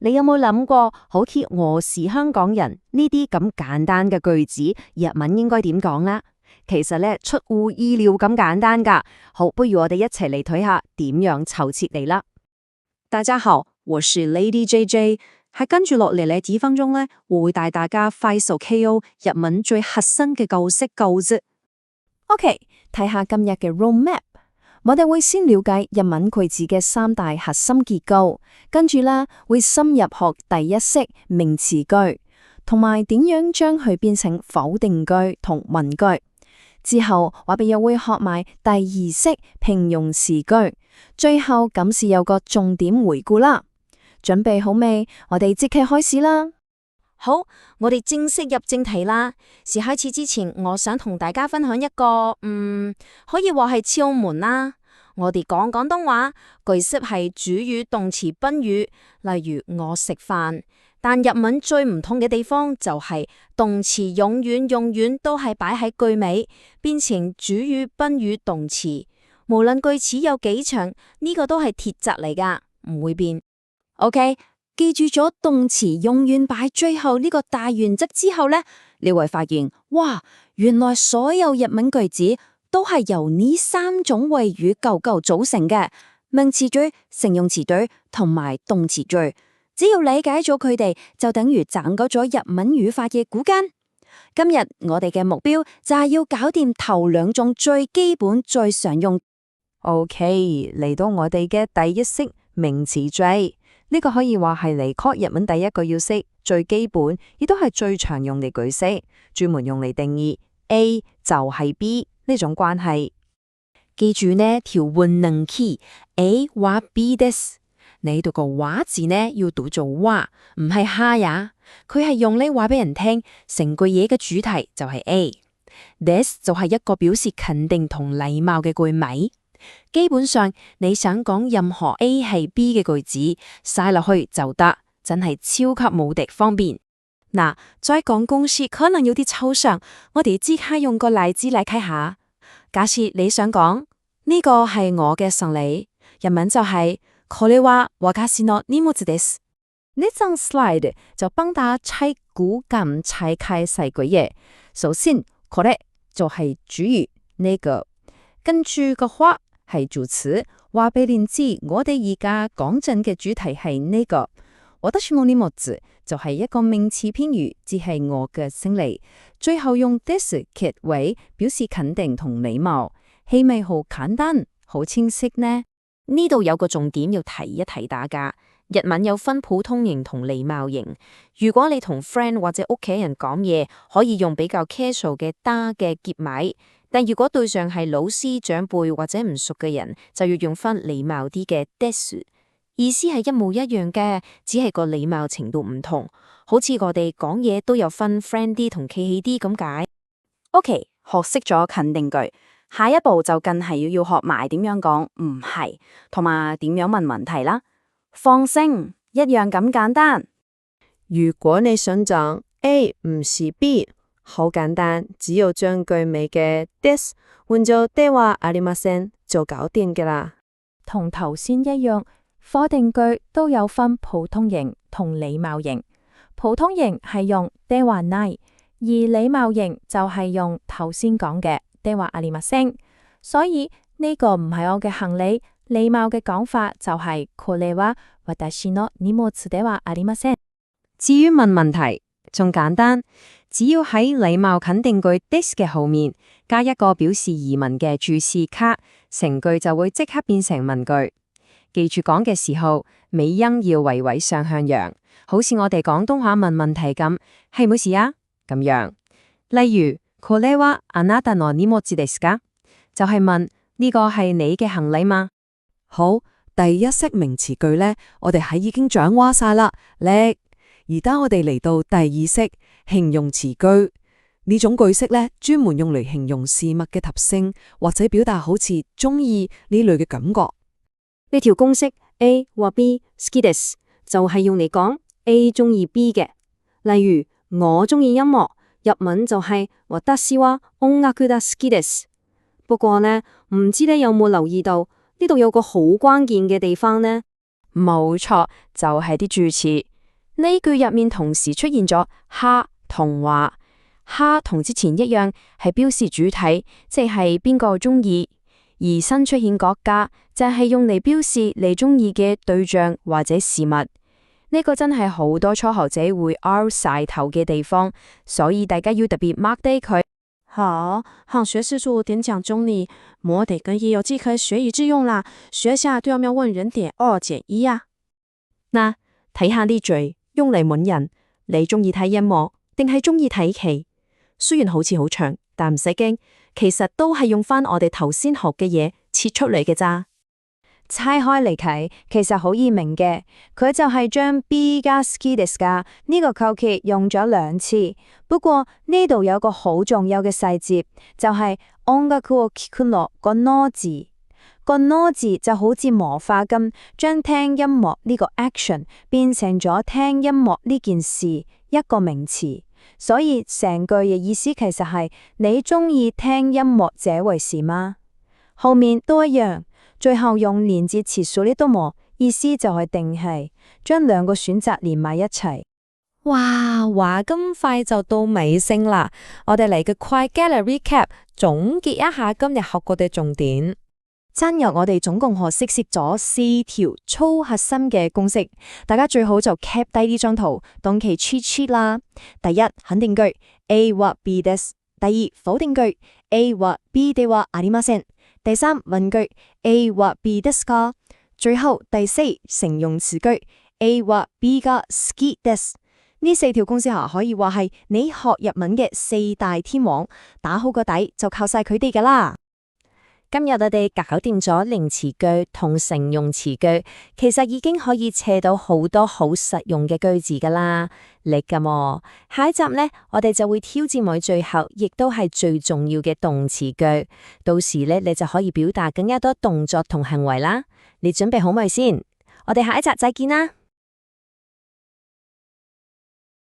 你有冇諗過，好似我是香港人呢啲咁簡單嘅句子，日文應該點講呢？其實咧，出乎意料咁簡單噶。好，不如我哋一齊嚟睇下點樣湊切嚟啦。大家好，我是 Lady JJ。喺跟住落嚟呢幾分鐘咧，我會帶大家快速 KO 日文最核心嘅舊式舊字。OK， 睇下今日嘅 roadmap。我哋會先了解日文句子嘅三大核心結構，跟住啦會深入學第一式名詞句，同埋點樣將佢變成否定句同問句。之後我哋又會學埋第二式形容詞句，最後咁是有個重點回顧啦。準備好未？我哋即刻開始啦。好，我哋正式入正題啦。是開始之前，我想同大家分享一個可以話係竅門啦。我哋講廣東話，句式係主語、動詞、賓語，例如我食飯。但日文最唔同嘅地方就係動詞永遠都係擺喺句尾，變成主語、賓語、動詞。無論句子有幾長，呢個都係鐵則嚟噶，唔會變。OK， 記住咗動詞永遠擺最後呢個大原則之後呢，你會發現，哇，原來所有日文句子都係由呢三種謂語構組成嘅，名詞句、形容詞句同埋動詞句。只要理解咗佢哋，就等於掌握咗日文語法嘅骨幹。今日我哋嘅目標就係要搞掂頭兩種最基本、最常用。OK， 嚟到我哋嘅第一式名詞句，呢個可以話係嚟 call 日文第一個要識，最基本，亦都係最常用嘅句式，專門用嚟定義 A 就係 B 呢種關係。記住呢條換能 key A 話 B です。你讀個話字呢，要讀做話，唔係哈呀。佢係用嚟話俾人聽，成句嘢嘅主題就係 A。This 就係一個表示肯定同禮貌嘅句尾。基本上，你想講任何 A 係 B 嘅句子，晒落去就得，真係超級無敵方便。嗱，再講公式可能有啲抽象，我哋即刻用個例子嚟睇下。假設你想講呢個係我嘅行李，日文就係これは私の荷物です。呢張 slide 就幫大家砌估咁砌開細句嘢。首先，これ就係主語呢個，跟住個話係助詞，話俾你知我哋而家講緊嘅主題係呢個。私の荷物就係一個名詞偏語，只係我嘅行李。最後用です結尾表示肯定同禮貌，係咪好簡單、好清晰呢？呢度有個重點要提一提大家，日文有分普通型同禮貌型。如果你同 friend 或者屋企人講嘢，可以用比較 casual 嘅だ嘅結尾，但如果對象係老師、長輩或者唔熟嘅人，就要用翻禮貌啲嘅です。意思係一模一樣嘅，只係個禮貌程度唔同。好似我哋講嘢都有分 friend 啲同企氣啲咁解。OK， 學識咗肯定句。下一步就更係要學埋點樣講唔係，同埋點樣問問題啦。放聲一樣咁簡單。如果你想講 A 唔是 B， 好簡單，只要將句尾嘅です換做ではありません就搞掂嘅啦。同頭先一樣，否定句都有分普通型同禮貌型。普通型係用ではない，而禮貌型就係用頭先講嘅ではありません。所以呢個唔係我嘅行李，禮貌嘅講法就係これは私の荷物ではありません。至於問問題，仲簡單，只要喺禮貌肯定句です嘅後面加一個表示疑問嘅注釋卡，成句就會即刻變成問句。記住講嘅時候，尾音要微微上向揚，好似我哋廣東話問問題咁，係冇事啊咁樣。例如これはあなたの荷物ですか？就係問呢個係你嘅行李嗎？好，第一式名詞句呢，我哋已經掌握晒啦，叻！而家我哋嚟到第二式形容詞句，呢種句式呢，專門用嚟形容事物嘅特性，或者表達好似中意呢類嘅感覺。呢條公式 A 或 B 好きです就係用嚟講 A 中意 B 嘅。例如我中意音樂，日文就係私は音楽が好きです。不過呢，唔知你有冇留意到呢度有個好關鍵嘅地方呢？冇錯，就係啲助詞。呢句入面同時出現咗哈同話，哈同之前一樣係標示主體，即係邊個中意，而新出現國家就係用嚟標示你中意嘅對象或者事物。呢個真係好多初學者會拗晒頭嘅地方，所以大家要特別 mark 低佢。好，好學四組點講中你，我哋跟也有即可學以致用啦。學下都有冇問人點2減1啊？嗱，睇下呢句用嚟問人，你中意睇音樂定係中意睇棋？雖然好似好長，但唔使驚，其實都係用翻我哋頭先學嘅嘢切出嚟嘅咋。拆開嚟睇，其實好易明嘅，佢就係將 B 加 ski des 噶呢個構結用咗2次。不過呢度有個好重要嘅細節，就係音楽を聴くの個の字，個の字就好似魔法咁，將聽音樂呢個 action 變成咗聽音樂呢件事一個名詞。所以成句嘅意思其實係你中意聽音樂這回事嗎？後面都一樣。最後用連接詞數呢都冇，意思就係定係將2個選擇連埋一齊。哇，話咁快就到尾聲啦，我哋嚟個快 gallery recap 總結一下今日學過嘅重點。真由我哋總共學識咗4條超核心嘅公式，大家最好就 cap 低呢張圖當其 cheat sheet 啦。第一，肯定句 A 或 B です。第二，否定句 A 或 B ではありません。第三，問句 A 或 B ですか。最後第4，形容詞句 A 或 B が好きです。呢4條公式下可以話係你學日文嘅4大天王，打好個底就靠晒佢哋噶啦。今日我哋搞掂咗名詞句同形容詞句，其實已經可以砌到好多好實用嘅句子噶啦，叻㗎喎。下一集呢，我哋就會挑戰埋最後，亦都係最重要嘅動詞句。到時呢，你就可以表達更加多動作同行為啦。你準備好未先？我哋下一集再見啦！